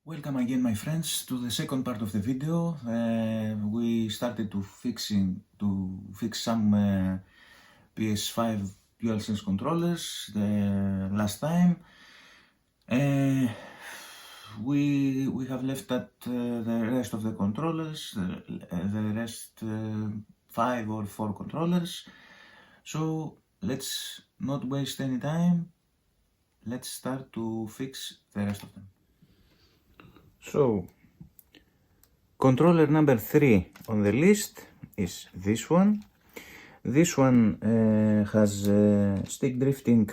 Welcome again, my friends, to the second part of the video. We started to fix some Ps5 DualSense controllers the last time. We have left at the rest of the controllers, the rest 5 or 4 controllers. So let's not waste any time. Let's start to fix the rest of them. So, controller number 3 on the list is this one. This one has stick drifting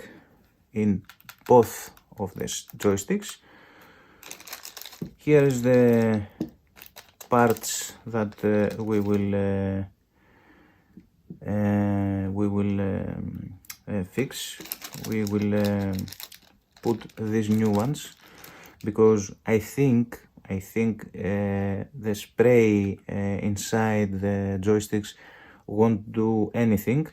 in both of the joysticks. Here is the parts that we will fix. We will put these new ones, because I think the spray inside the joysticks won't do anything,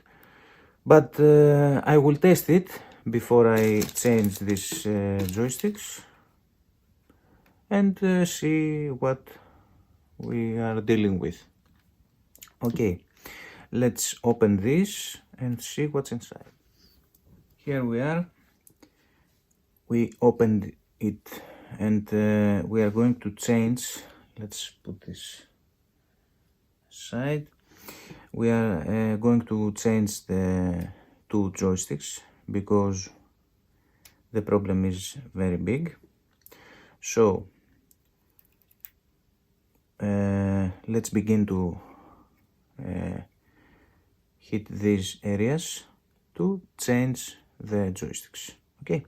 but I will test it before I change these joysticks and see what we are dealing with. Okay, let's open this and see what's inside. Here we are. We opened it and we are going to change. Let's put this aside. We are going to change the two joysticks because the problem is very big. So let's begin to hit these areas to change the joysticks. Okay.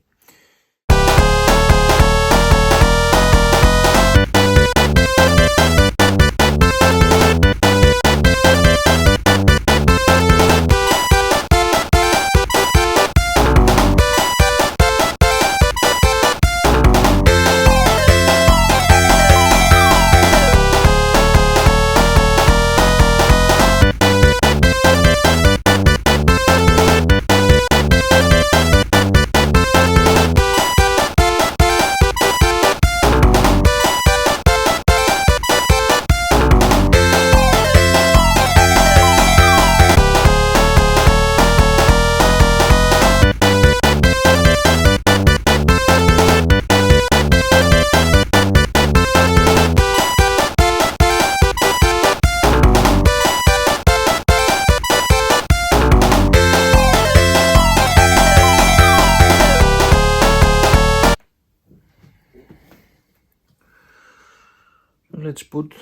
Let's put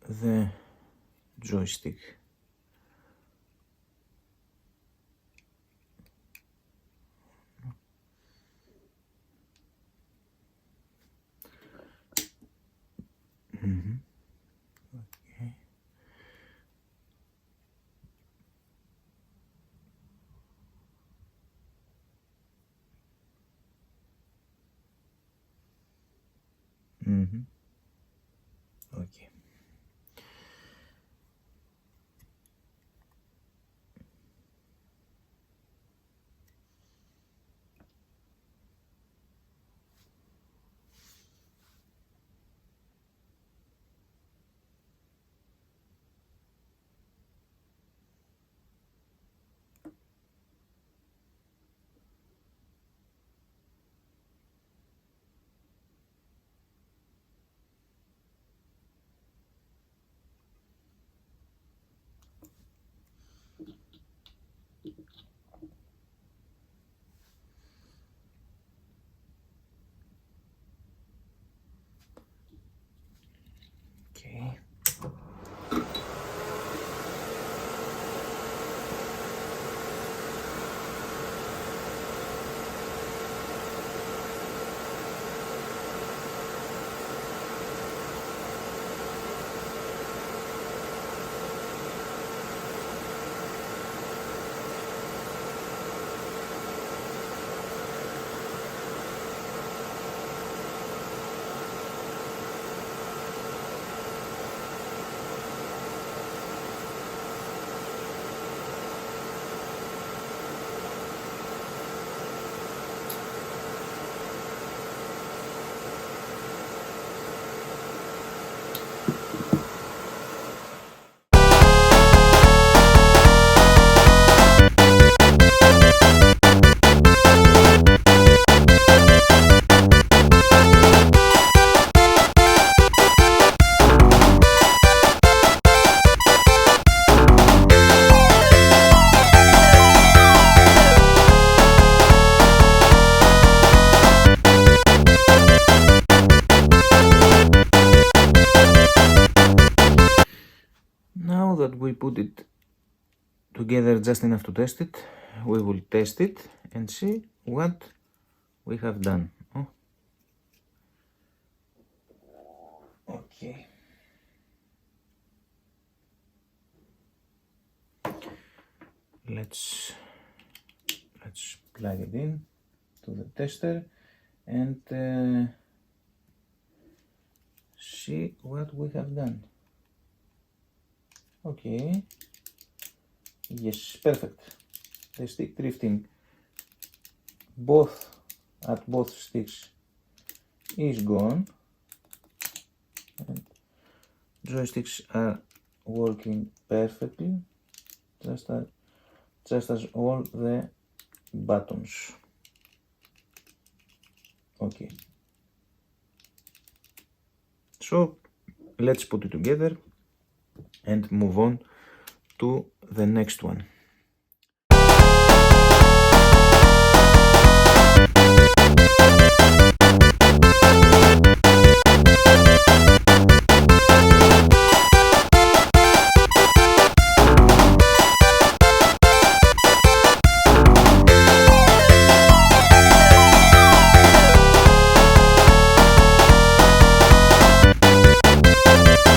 the joystick. Okay. Okay. that we put it together just enough to test it, we will test it and see what we have done. Oh. Okay. Let's plug it in to the tester and see what we have done. Okay. Yes, perfect. The stick drifting at both sticks is gone, and joysticks are working perfectly, just as all the buttons. Okay. So let's put it together and move on to the next one.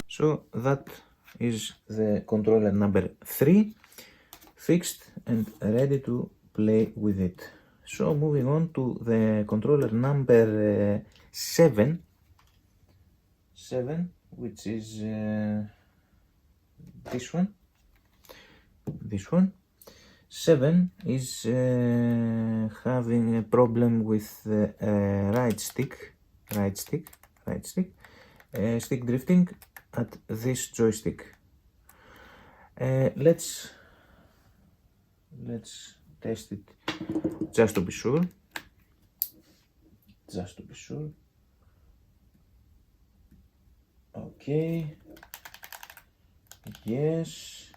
So that is the controller number 3 fixed and ready to play with it. So moving on to the controller number 7, which is this one. 7 is having a problem with the right stick drifting at this joystick. Let's test it just to be sure. Okay. Yes.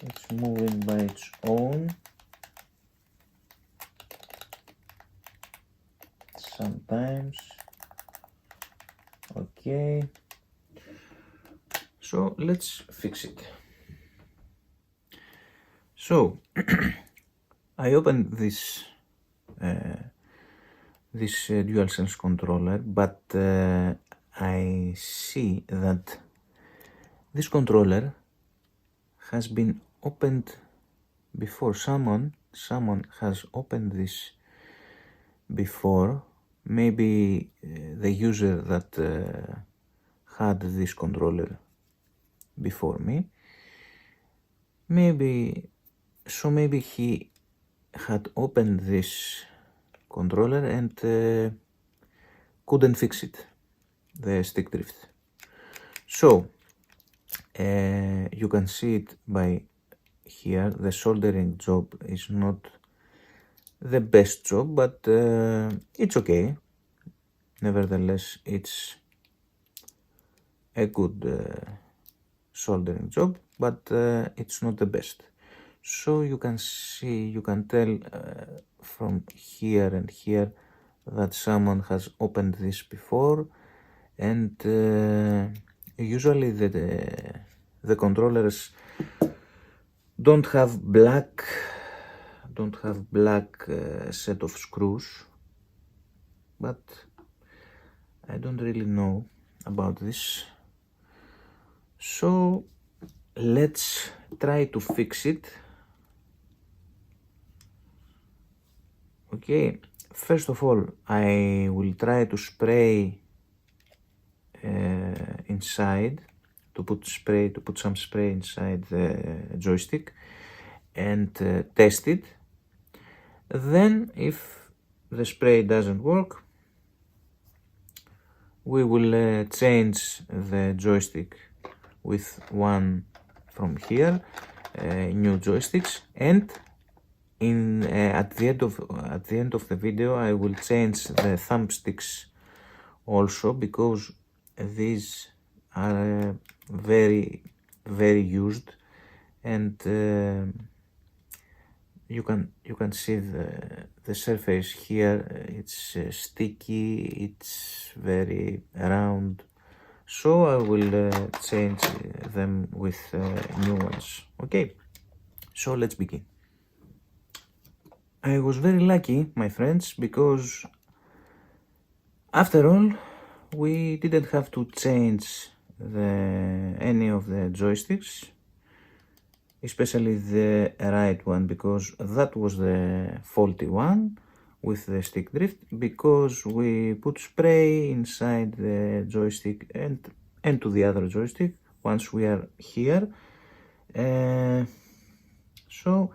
It's moving by its own. Sometimes. Okay. So let's fix it. So I opened this DualSense controller, but I see that this controller has been opened before. Someone has opened this before. Maybe the user that had this controller before me. Maybe he had opened this controller and couldn't fix it, the stick drift. So you can see it by here. The soldering job is not the best job, but it's okay. Nevertheless, it's a good soldering job, but it's not the best. So you can see, you can tell from here and here that someone has opened this before, and usually the controllers don't have black set of screws, but I don't really know about this. So let's try to fix it. Okay, first of all, I will try to spray inside, to put some spray inside the joystick and test it. Then if the spray doesn't work, we will change the joystick with one from here, new joysticks, and at the end of the video I will change the thumbsticks also, because these are very used, and you can see the surface here it's sticky, it's very round, so I will change them with new ones. Okay, so let's begin. I was very lucky, my friends, because after all, we didn't have to change any of the joysticks, especially the right one, because that was the faulty one with the stick drift, because we put spray inside the joystick and to the other joystick once we are here. So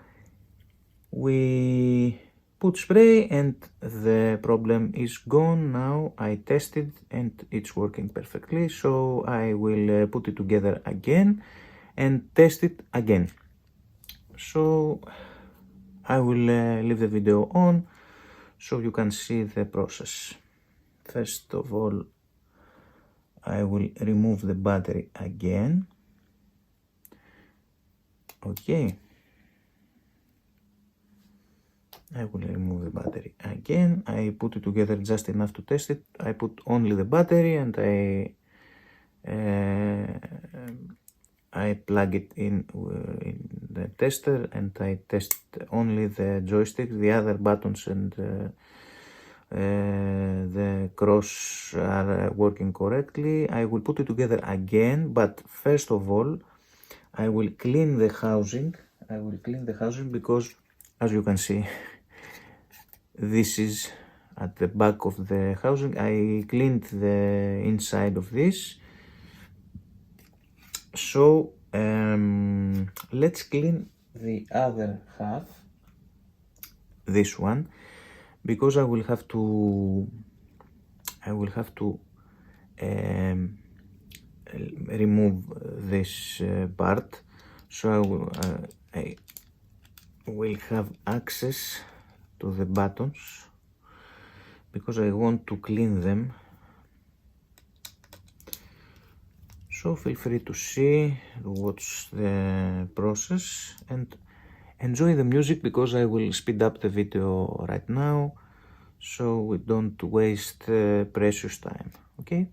we put spray and the problem is gone now. I tested and it's working perfectly, so I will put it together again and test it again. So I will leave the video on so you can see the process. First of all, I will remove the battery again. Okay. I will remove the battery again. I put it together just enough to test it. I put only the battery and I plug it in the tester and I test only the joystick. The other buttons and the cross are working correctly. I will put it together again, but first of all I will clean the housing. Because, as you can see, this is at the back of the housing. I cleaned the inside of this. So let's clean the other half, this one, because I will have to remove this part, so I will have access to the buttons because I want to clean them. So feel free to see, to watch the process and enjoy the music, because I will speed up the video right now so we don't waste precious time. Okay?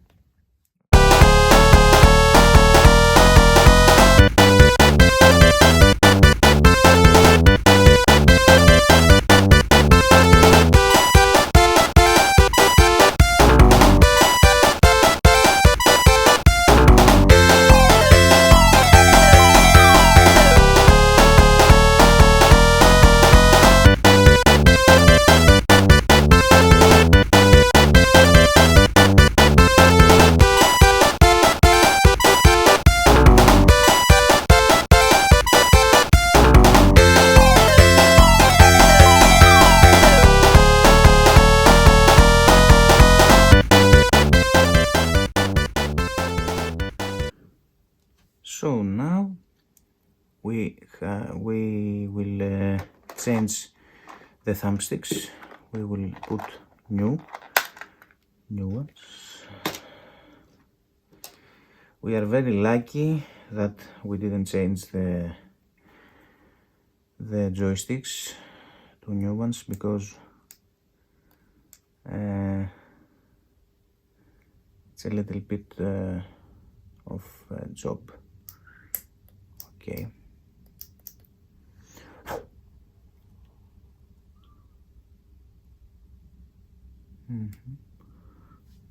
So now we will change the thumbsticks. We will put new ones. We are very lucky that we didn't change the joysticks to new ones, because it's a little bit of a job. Okay.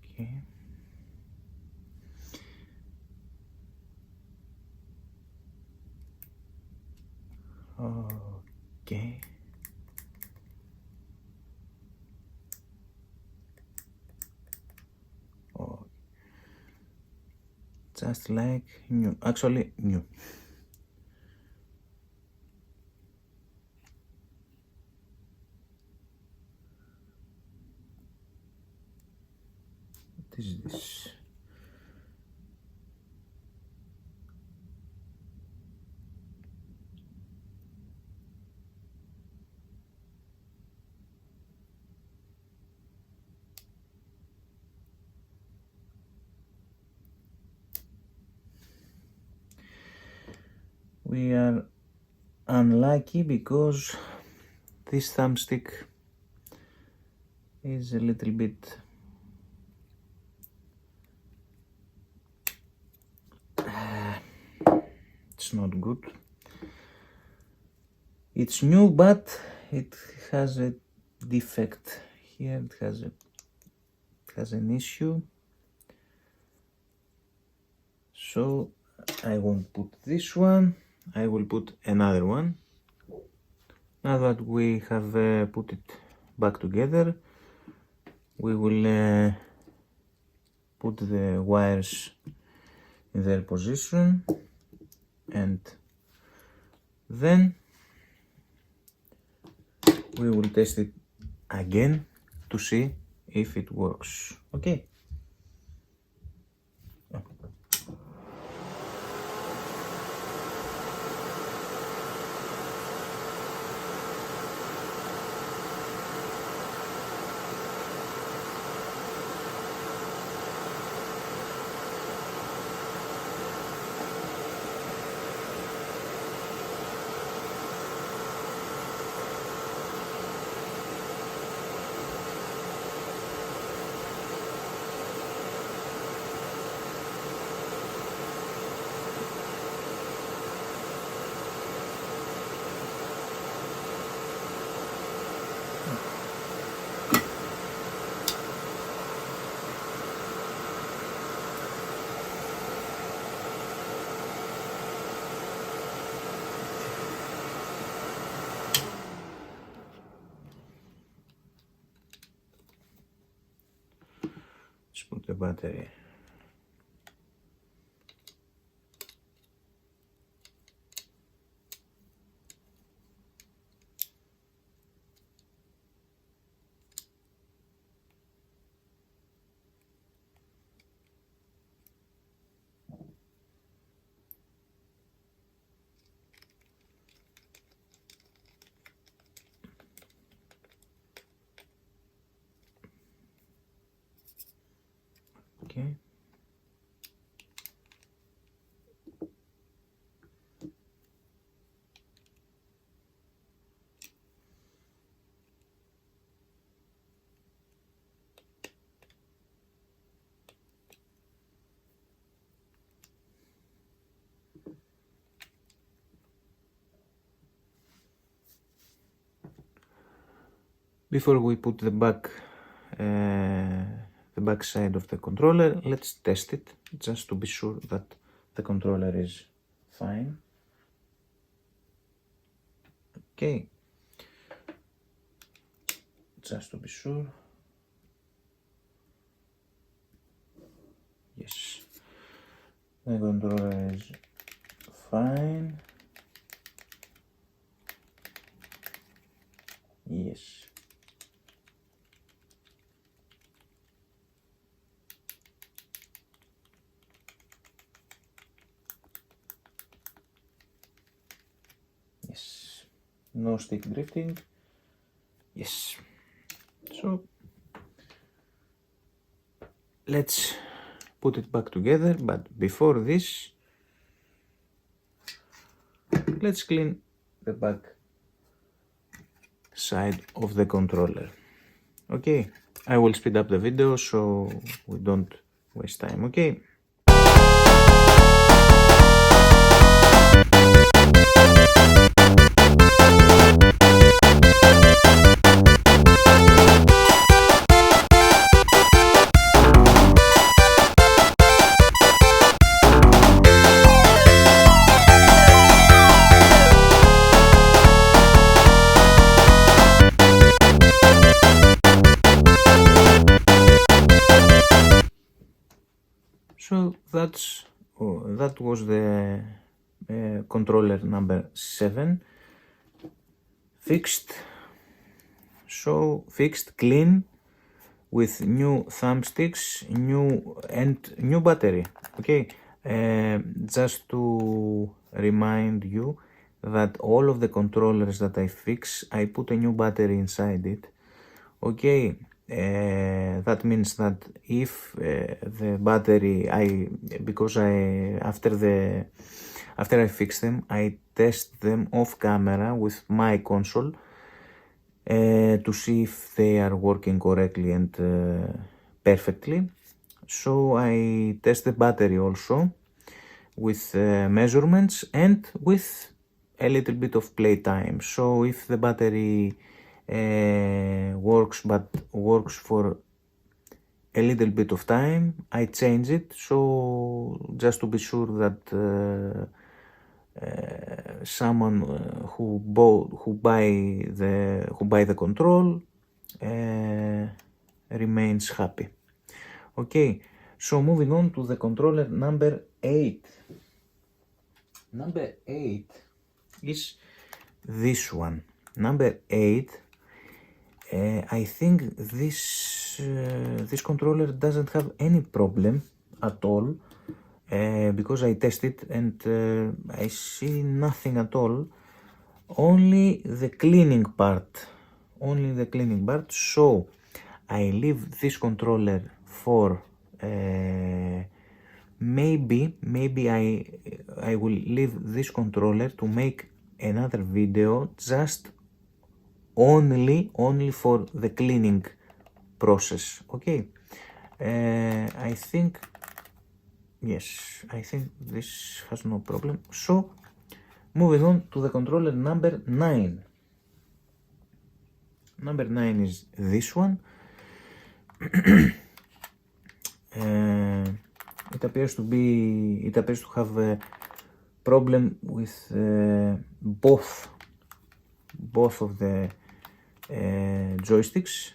Okay. Okay. Oh, just like new. Actually, new. What is this? We are unlucky because this thumbstick is a little bit it's not good. It's new, but it has a defect here. It has an issue. So I won't put this one. I will put another one. Now that we have put it back together, we will put the wires in their position, and then we will test it again to see if it works. Okay. Let's put the battery. Okay. Before we put the back side of the controller, let's test it just to be sure that the controller is fine. Okay, just to be sure. Yes, the controller is fine. Yes. Yes, no stick drifting. Yes. So let's put it back together, but before this, let's clean the back side of the controller. Okay, I will speed up the video so we don't waste time. Okay. So that was the controller number 7 fixed. So fixed, clean, with new thumbsticks, new battery. Okay, just to remind you that all of the controllers that I fix, I put a new battery inside it. Okay. That means that if the battery after I fix them, I test them off camera with my console, to see if they are working correctly and perfectly. So I test the battery also with measurements and with a little bit of playtime. So if the battery works but works for a little bit of time, I change it, so just to be sure that someone who buy the control remains happy. Okay, so moving on to the controller number 8. Number 8 is this one. Number 8. I think this controller doesn't have any problem at all, because I tested and I see nothing at all. Only the cleaning part. So I leave this controller for maybe I will leave this controller to make another video just only for the cleaning process. Okay, I think this has no problem. So moving on to the controller number 9. Number 9 is this one. It appears to have a problem with both of the joysticks,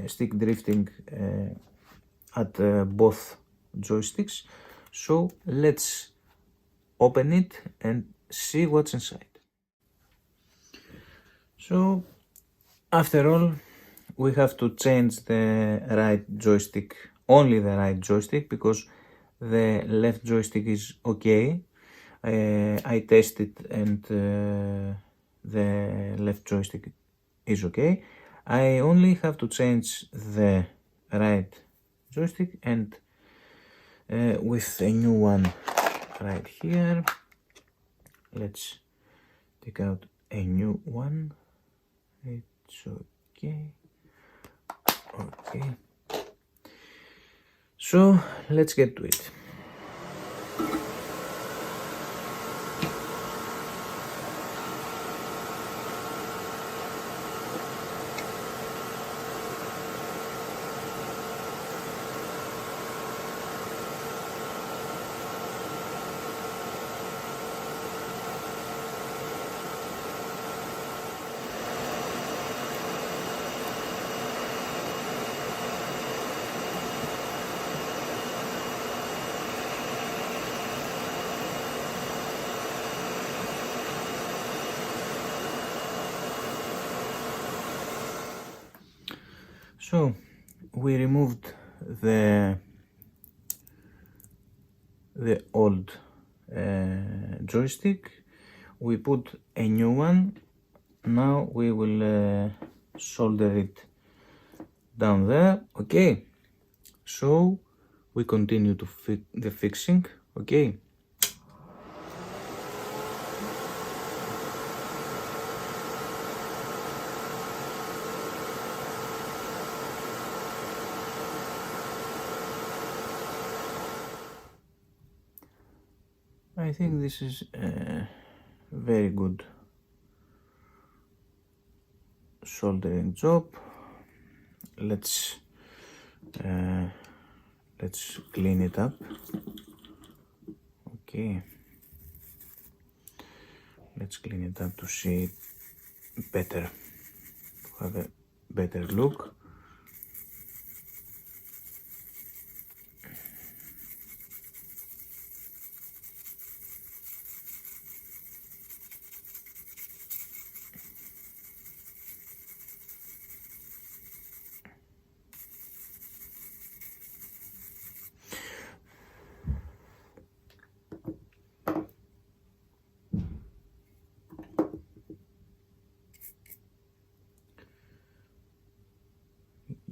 stick drifting at both joysticks. So let's open it and see what's inside. So after all, we have to change the right joystick, only the right joystick, because the left joystick is okay. I tested and the left joystick is okay. I only have to change the right joystick, and with a new one right here. Let's take out a new one. It's okay. Okay. So let's get to it. So we removed the old joystick, we put a new one. Now we will solder it down there. Okay, so we continue to fit the fixing. Okay, I think this is a very good soldering job. Let's clean it up. Okay, let's clean it up to see it better, to have a better look.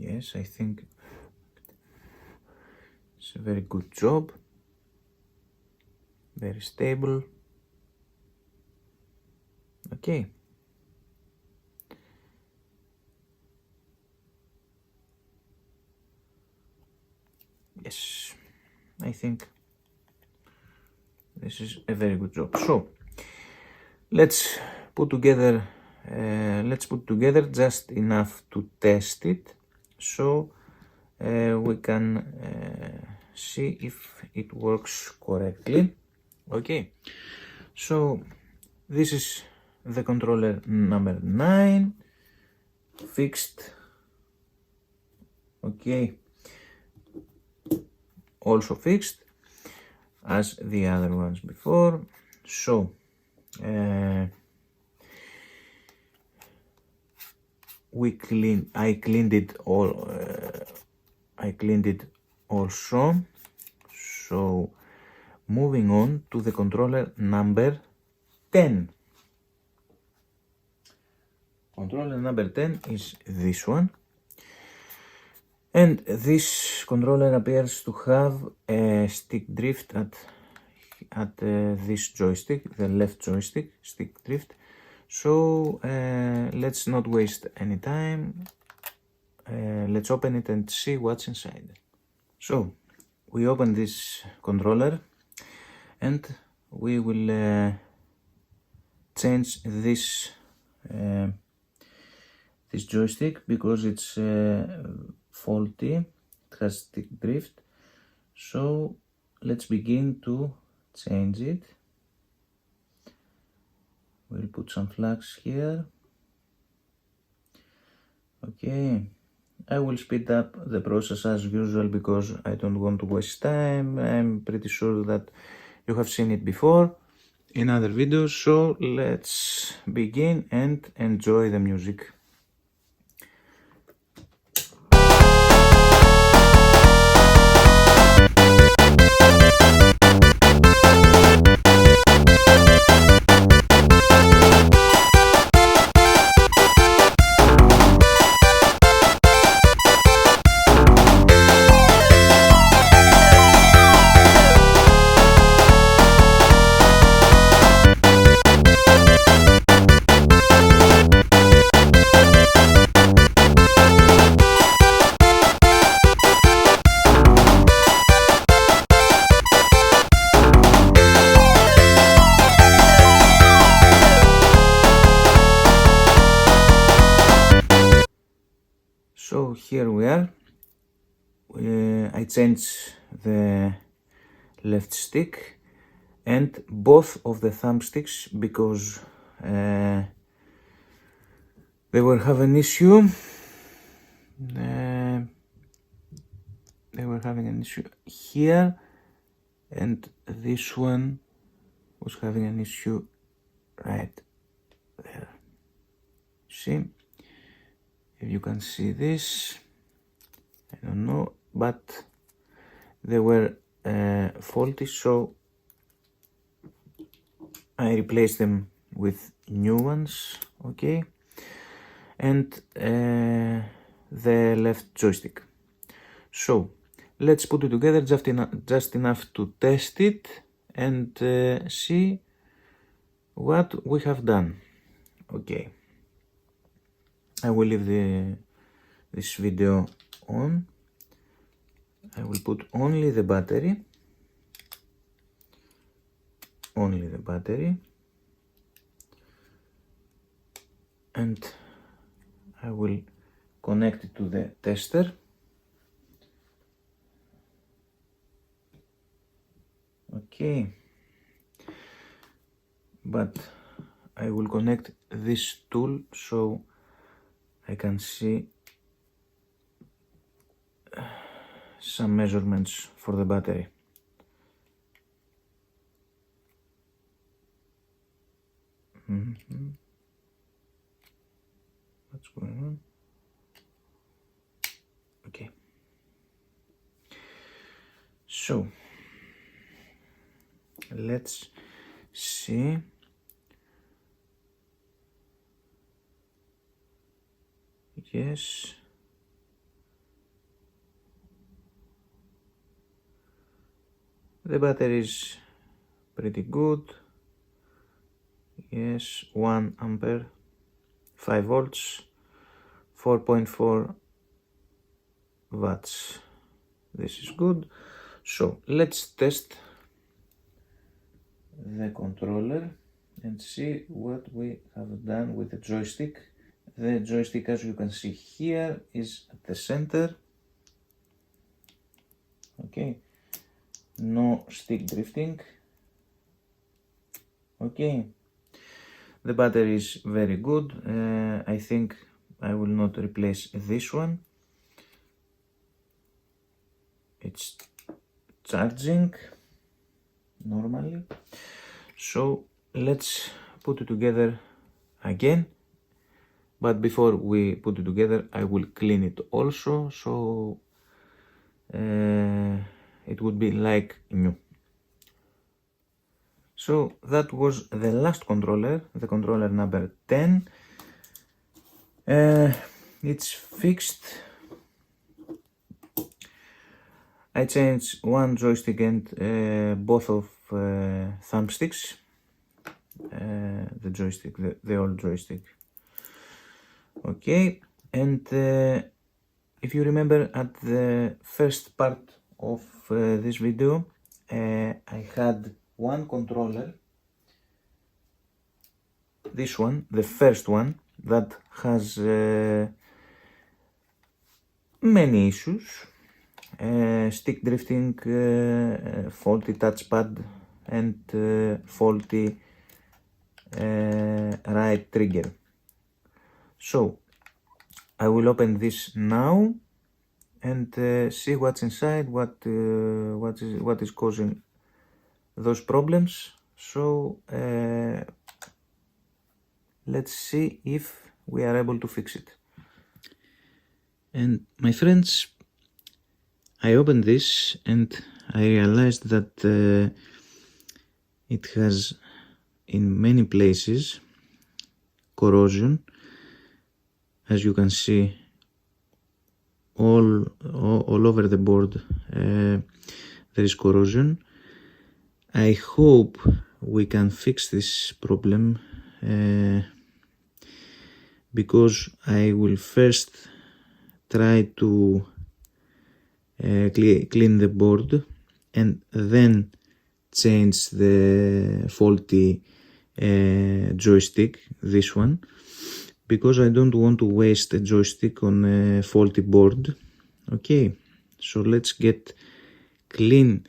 Yes, I think it's a very good job, very stable. Okay, Yes, I think this is a very good job. So let's put together just enough to test it, so we can see if it works correctly. Okay, so this is the controller number 9, fixed. Okay, also fixed as the other ones before. So I cleaned it all. I cleaned it also. So moving on to the controller number 10. Controller number 10 is this one. And this controller appears to have a stick drift at this joystick, the left joystick, stick drift. So let's not waste any time. Let's open it and see what's inside. So we open this controller and we will change this this joystick because it's faulty, it has stick drift. So let's begin to change it. We'll put some flags here. Okay, I will speed up the process as usual because I don't want to waste time. I'm pretty sure that you have seen it before in other videos, so let's begin and enjoy the music. So here we are. I changed the left stick and both of the thumbsticks because they were having an issue. They were having an issue here, and this one was having an issue right there. See? If you can see this, I don't know, but they were faulty, so I replaced them with new ones. Okay, and the left joystick. So let's put it together just enough to test it and see what we have done. Okay, I will leave this video on. I will put only the battery. And I will connect it to the tester. Okay, but I will connect this tool so I can see some measurements for the battery. What's going on? Okay, so let's see. Yes, the battery is pretty good. Yes, 1 ampere, 5 volts, 4.4 watts. this is good. So let's test the controller and see what we have done with the joystick. The joystick, as you can see here, is at the center. Okay, no stick drifting. Okay, the battery is very good. I think I will not replace this one. It's charging normally. So let's put it together again. But before we put it together, I will clean it also, so it would be like new. So that was the last controller, the controller number 10. It's fixed. I changed one joystick and both of thumbsticks. The joystick, the old joystick. Okay, and if you remember at the first part of this video, I had one controller, this one, the first one, that has many issues. Stick drifting, faulty touchpad, and faulty right trigger. So I will open this now and see what's inside, what is causing those problems. So let's see if we are able to fix it. And my friends, I opened this and I realized that it has in many places corrosion. As you can see, all over the board there is corrosion. I hope we can fix this problem because I will first try to clean the board and then change the faulty joystick, this one, because I don't want to waste a joystick on a faulty board. Okay, so let's get clean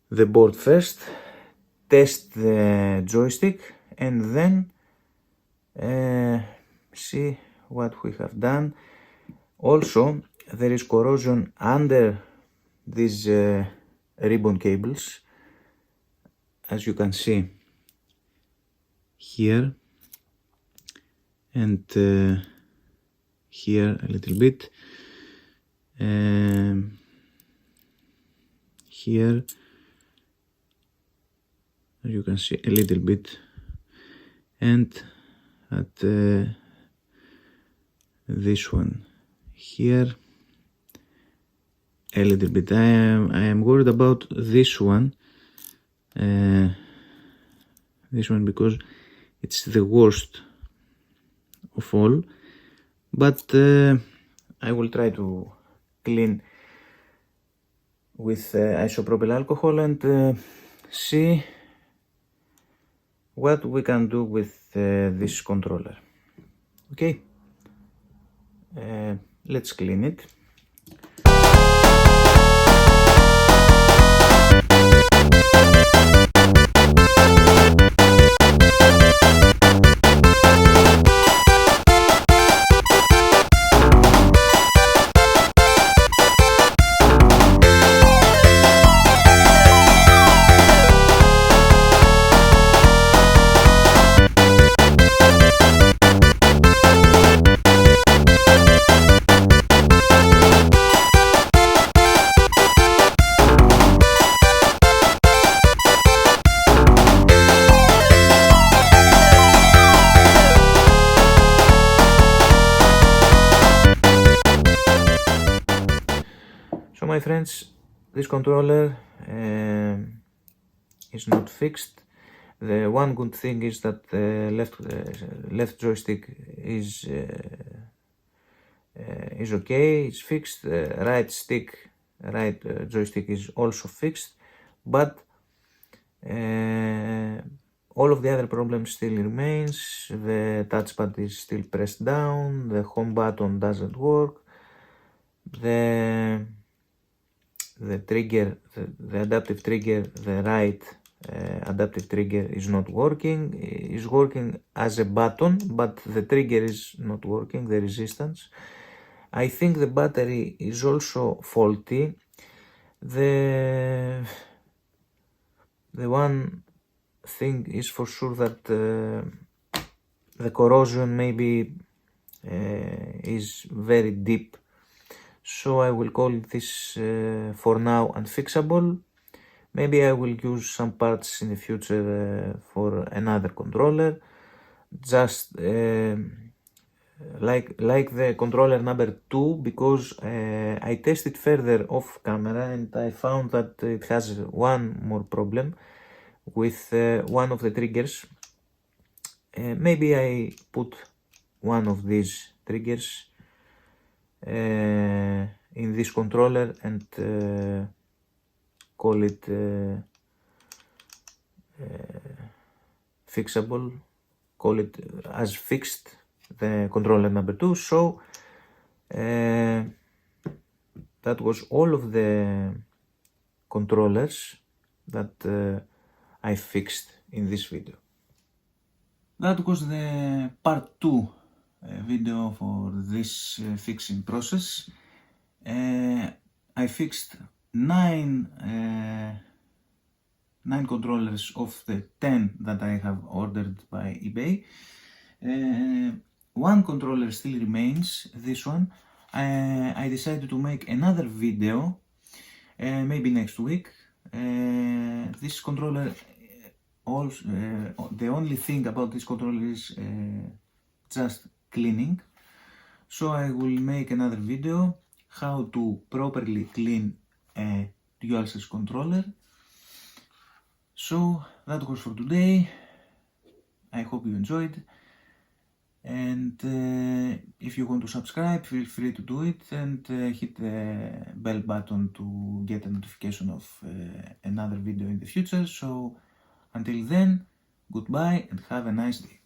the board first, test the joystick, and then see what we have done. Also, there is corrosion under these ribbon cables, as you can see here, and here a little bit, here, as you can see a little bit, and at this one here a little bit. I am worried about this one because it's the worst of all, but I will try to clean with isopropyl alcohol and see what we can do with this controller. Okay, let's clean it. So my friends, this controller is not fixed. The one good thing is that the left joystick is okay, it's fixed. Right stick right joystick is also fixed, but all of the other problems still remains. The touchpad is still pressed down, the home button doesn't work, the trigger, the adaptive trigger, the right adaptive trigger is not working. Is working as a button, but the trigger is not working, the resistance. I think the battery is also faulty. The one thing is for sure that the corrosion maybe is very deep, so I will call this for now unfixable. Maybe I will use some parts in the future for another controller, just like the controller number 2, because I tested further off camera and I found that it has one more problem with one of the triggers. Maybe I put one of these triggers in this controller and call it fixable, call it as fixed, the controller number 2. So that was all of the controllers that I fixed in this video. That was the part 2 video for this fixing process. I fixed 9 controllers of the 10 that I have ordered by eBay. One controller still remains, this one. I decided to make another video, maybe next week. This controller, also, the only thing about this controller is just cleaning. So I will make another video how to properly clean a DualSense controller. So that was for today. I hope you enjoyed, and if you want to subscribe, feel free to do it, and hit the bell button to get a notification of another video in the future. So until then, goodbye and have a nice day.